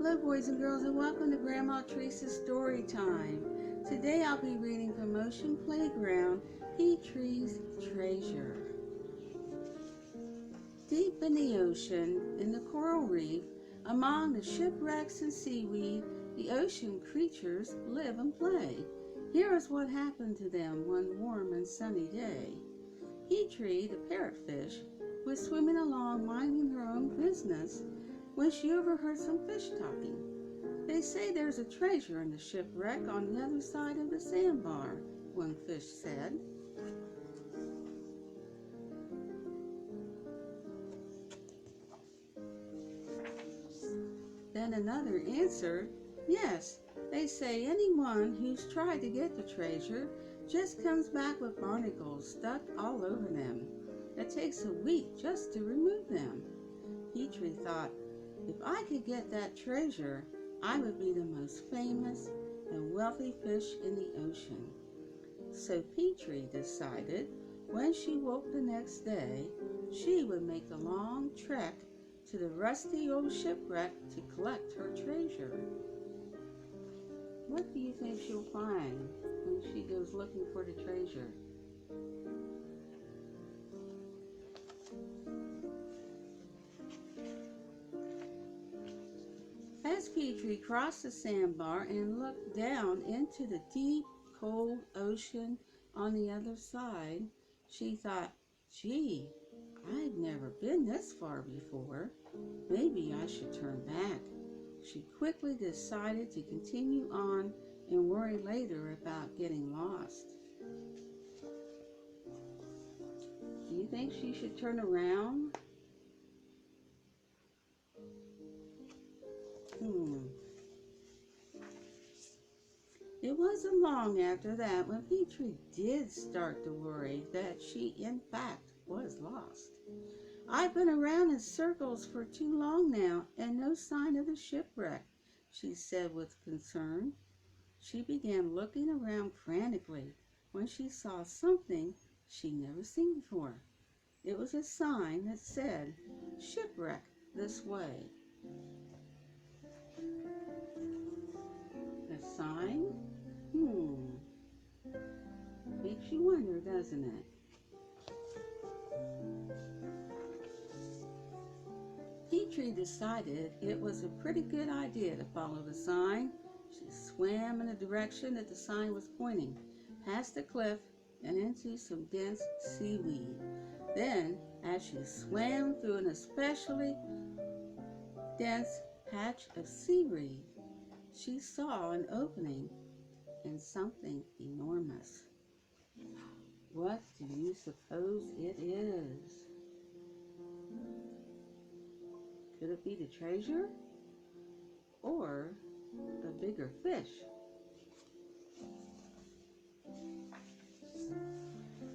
Hello boys and girls, and welcome to Grandma Teresa's Story Time. Today I'll be reading from Ocean Playground, Peatree's Treasure. Deep in the ocean, in the coral reef, among the shipwrecks and seaweed, the ocean creatures live and play. Here is what happened to them one warm and sunny day. Peatree, the parrotfish, was swimming along minding her own business when she overheard some fish talking. They say there's a treasure in the shipwreck on the other side of the sandbar, one fish said. Then another answered, yes, they say anyone who's tried to get the treasure just comes back with barnacles stuck all over them. It takes a week just to remove them. Peatree thought, if I could get that treasure, I would be the most famous and wealthy fish in the ocean. So Peatree decided when she woke the next day, she would make the long trek to the rusty old shipwreck to collect her treasure. What do you think she'll find when she goes looking for the treasure? As Peatree crossed the sandbar and looked down into the deep, cold ocean on the other side, she thought, gee, I've never been this far before. Maybe I should turn back. She quickly decided to continue on and worry later about getting lost. Do you think she should turn around? It wasn't long after that when Peatree did start to worry that she in fact was lost. I've been around in circles for too long now and no sign of the shipwreck, she said with concern. She began looking around frantically when she saw something she'd never seen before. It was a sign that said, shipwreck this way. A sign? Makes you wonder, doesn't it? Peatree decided it was a pretty good idea to follow the sign. She swam in the direction that the sign was pointing, past the cliff and into some dense seaweed. Then, as she swam through an especially dense patch of seaweed, she saw an opening in something enormous. What do you suppose it is? Could it be the treasure? Or a bigger fish?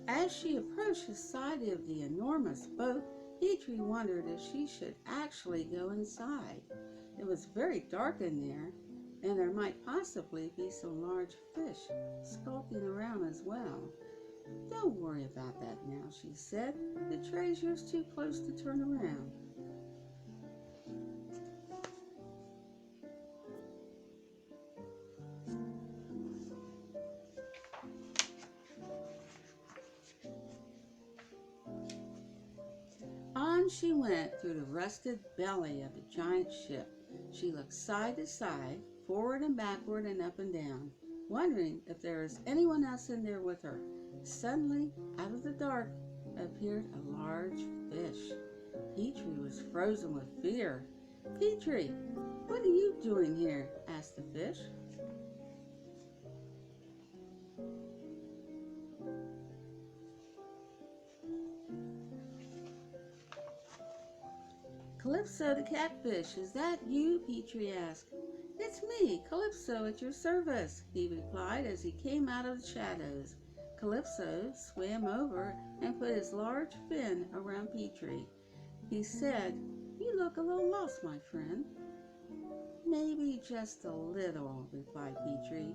As she approached the side of the enormous boat, Peatree wondered if she should actually go inside. It was very dark in there, and there might possibly be some large fish skulking around as well. Don't worry about that now, she said. The treasure's too close to turn around. On she went through the rusted belly of the giant ship. She looked side to side, forward and backward and up and down, wondering if there was anyone else in there with her. Suddenly, out of the dark, appeared a large fish. Peatree was frozen with fear. Peatree, what are you doing here? Asked the fish. Calypso the catfish, is that you? Peatree asked. It's me, Calypso, at your service, he replied as he came out of the shadows. Calypso swam over and put his large fin around Peatree. He said, you look a little lost, my friend. Maybe just a little, replied Peatree,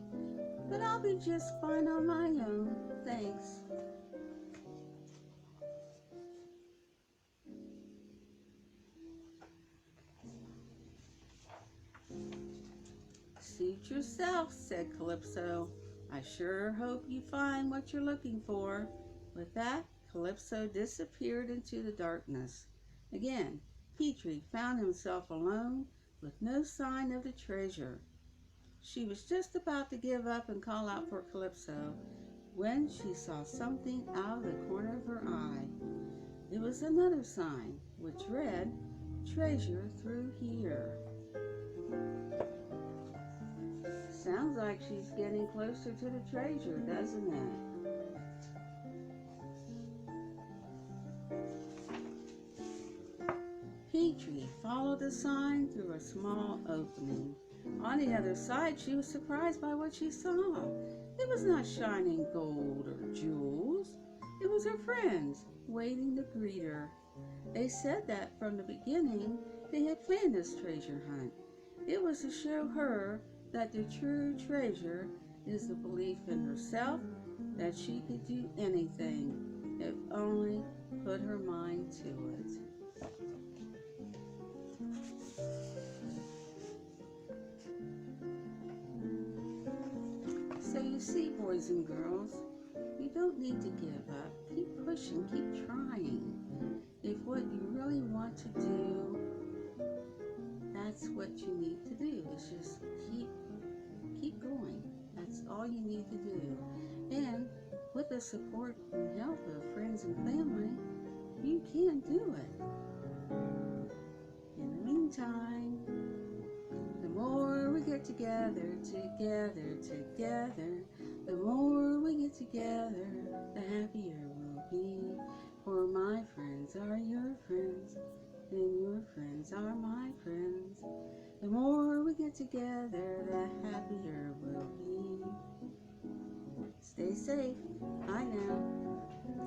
but I'll be just fine on my own, thanks. Suit yourself, said Calypso. I sure hope you find what you're looking for. With that, Calypso disappeared into the darkness. Again, Peatree found himself alone with no sign of the treasure. She was just about to give up and call out for Calypso when she saw something out of the corner of her eye. It was another sign, which read, "Treasure through here." Sounds like she's getting closer to the treasure, doesn't it? Peatree followed the sign through a small opening. On the other side, she was surprised by what she saw. It was not shining gold or jewels. It was her friends waiting to greet her. They said that from the beginning they had planned this treasure hunt. It was to show her that the true treasure is the belief in herself, that she could do anything if only put her mind to it. So you see, boys and girls, you don't need to give up. Keep pushing, keep trying. If what you really want to do, that's what you need to do. It's just keep going. That's all you need to do. And with the support and help of friends and family, you can do it. In the meantime, the more we get together, the more we get together, the happier we'll be. For my friends are your friends, and your friends are my friends. The more we get together, the happier we'll be. Stay safe. Bye now.